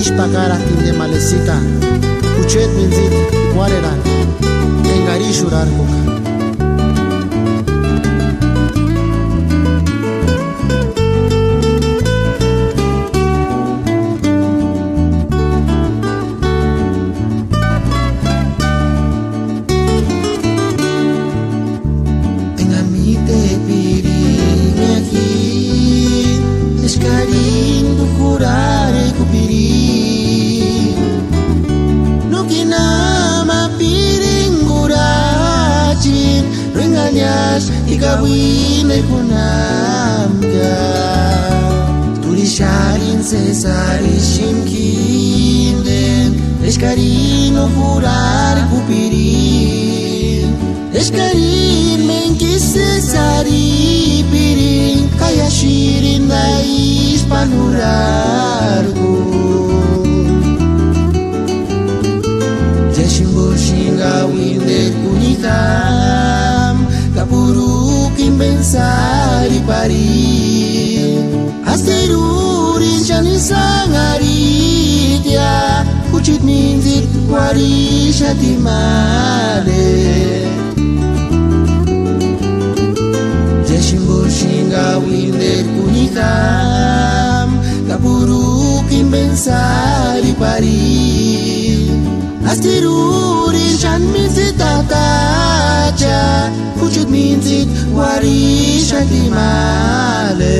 ishpakara tinde malesita kuchet minzit igualeran engari shurar kuka Ikawine kunamga tulisharin cesari shimkinden escarino furar kupiri escarin menki cesari pirin kaya shirin dais panurargo jeshimbo shinga winde kunikam kapuru pensari pari asteruri jani sangaritia kuchit minzit warisha timale jeshimbo shinga winde kunikam kapuru pensari pari asteruri jani minzit tataja kuchit minzit warisha timale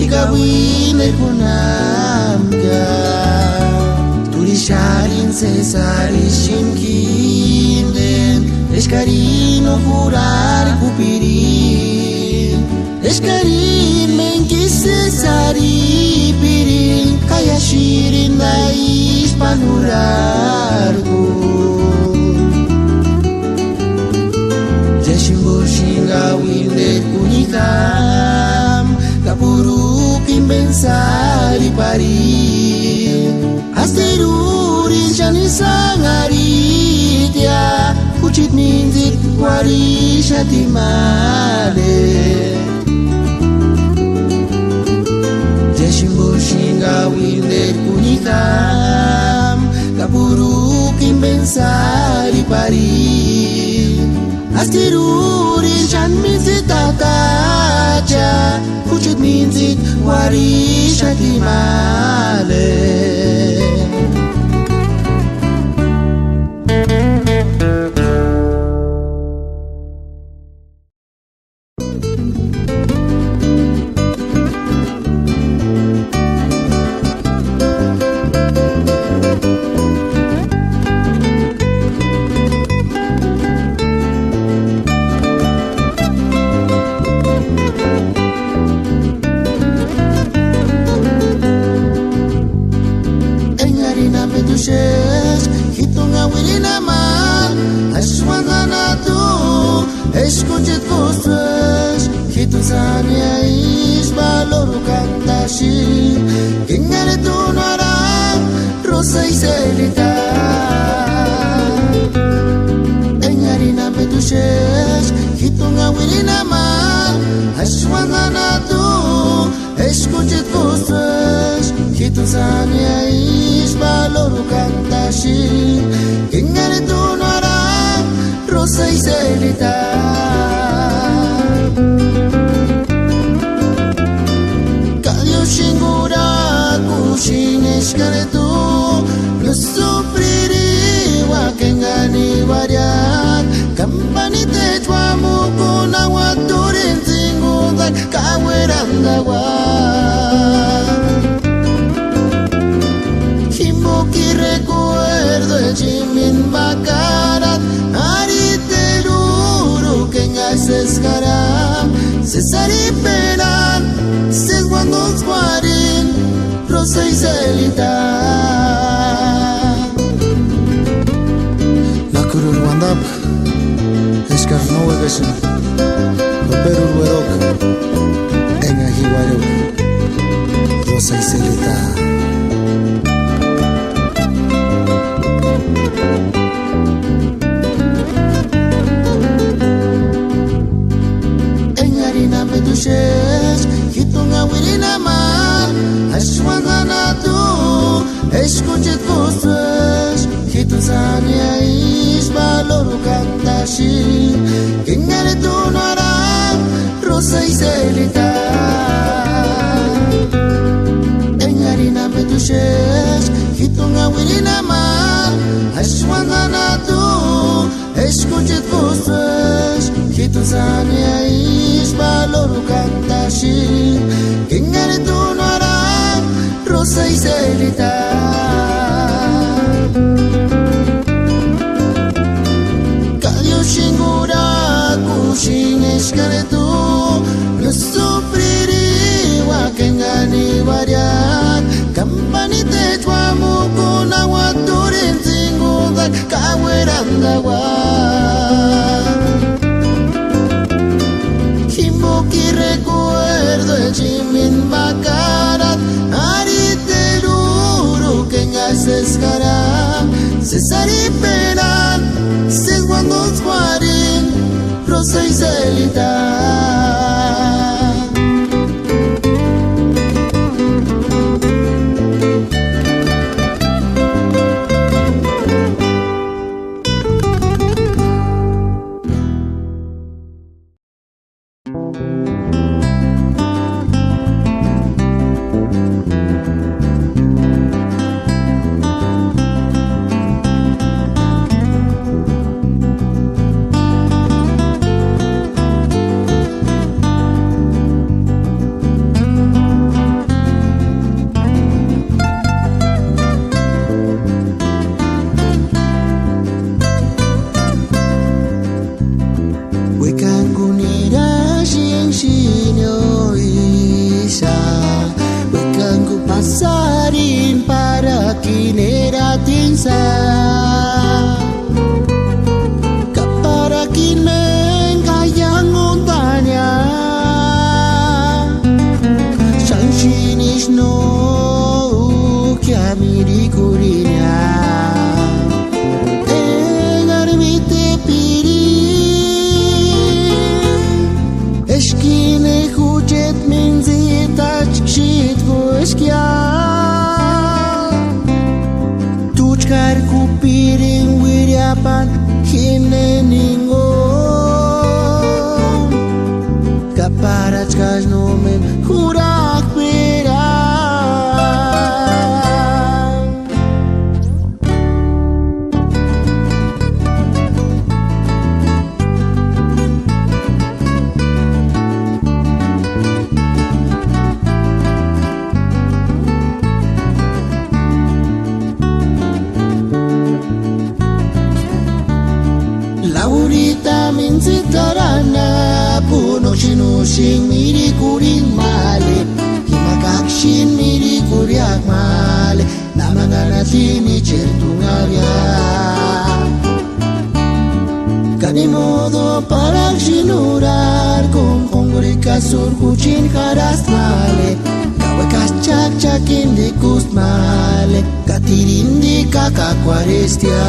ikawine kunamga tulisharin cesari shimkinden escarino furar kupiri escarin menki cesari pirin kaya shirin dais panurargo jeshimbo shinga winde kunikam kapuru pensari pari asteruri jani sangaritia kuchit minzit warisha timale jeshimbo shinga winde kunikam kapuru pensari pari asteruri jani minzit tataja kuchit minzit warisha timale hitunga wirina mal ashwangana tu escuchet cosas hituzania is valoru kantashi kingare tu nara rosa y celita engarina metushes hitunga wirina mal ashwangana tu escuchet cosas hituzania is valoru kantashi kingare tu nara rosa y celita kalyo shingura kushin eskare tu lo sufriri wa kengani variat kampani te chwamu kuna waturin zingudan kaweranda wa recuerdo el chimin bacán César y Penan, Sesguandos Guarín, Rosa y Celita. La curul wandap, escar no huevesin, Perú huerok, en ajibaruk, Rosa y Celita. Meduses, hitunga wirina man, ashwangana tu, escuchet cosas, hituzania is valoru cantashi, kingare tu nara, Rosa y Celita. Engarina meduses, hitunga wirina man, ashwangana tu, escuchet cosas, hituzania is valoru cantashi, kingare tu nara, Rosa y Celita. Kadio shingura kushin eskare tu, lo sufriri wa kengani variat, kampani te tuamu kuna waturin zingudan kaweranda wa. Recuerdo el chimin bakarat, ariteluru que engases cara, César y Penan, Sesguandos Guarín, Rosa y Celita. Pasarin para kinera tinsa, para kinen kayang montaña, shanshinish no kiamiri kurinya, engarmite piri, eskine hujet minzita chit voskya. Tuchkar kupiring wiriapan hineningo, kaparach kaj nomen hurak pera. Laurita minzitarana, puno shinushin miri kuring male, himakakshin miri kuriak male, namanganatini chertungaria. Kanimodo para shinurar, con congorica surkuchin karas male, kawekas chak chakin di kust male, katirin di kakakwarestia.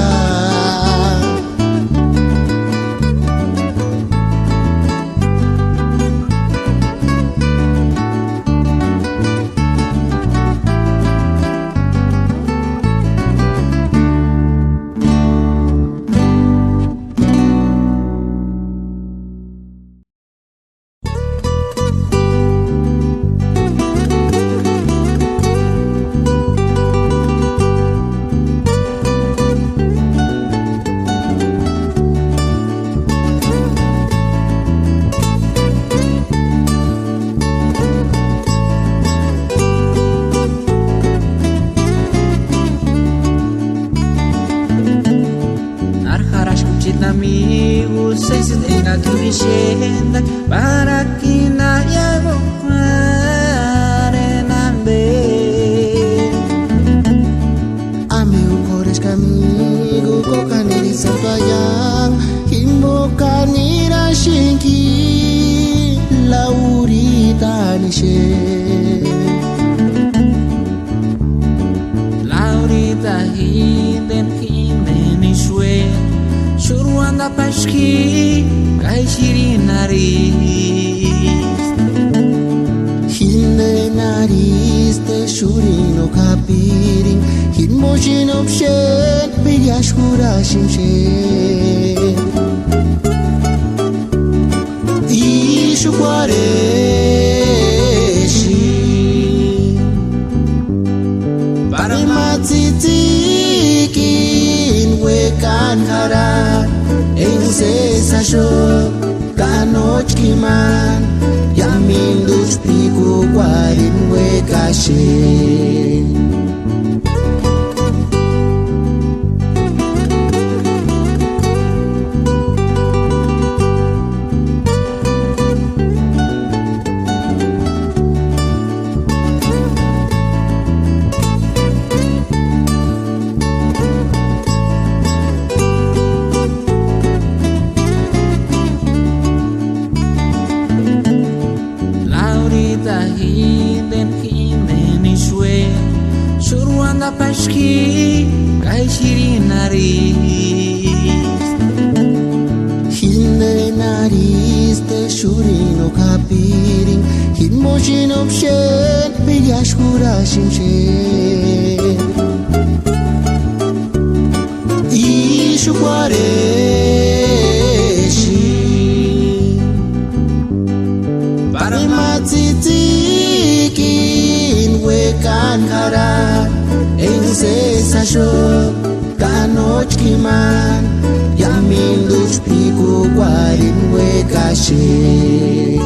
Amigos, seis en la tuvienda para que ishe Laurita hinden ishwe Shuruanda pashki kai shirinaris Hinde naris te shurino kapirin Hin mojin opshen Bilyash kurashim shen Ishu kwareshi Parmatitikin wekan haran Engse sasho kanoch kiman Yamin dus piku kwarin wekashin hinden ishwe Shuruanda pashki kai shirinaris Hinde naris te shurino kapirin Hin mojin opshen Bilyash kurashim shen Ishu kwareshi Parmatitikin wekan haran Engse sasho kanoch kiman Yamin dus piku kwarin wekashin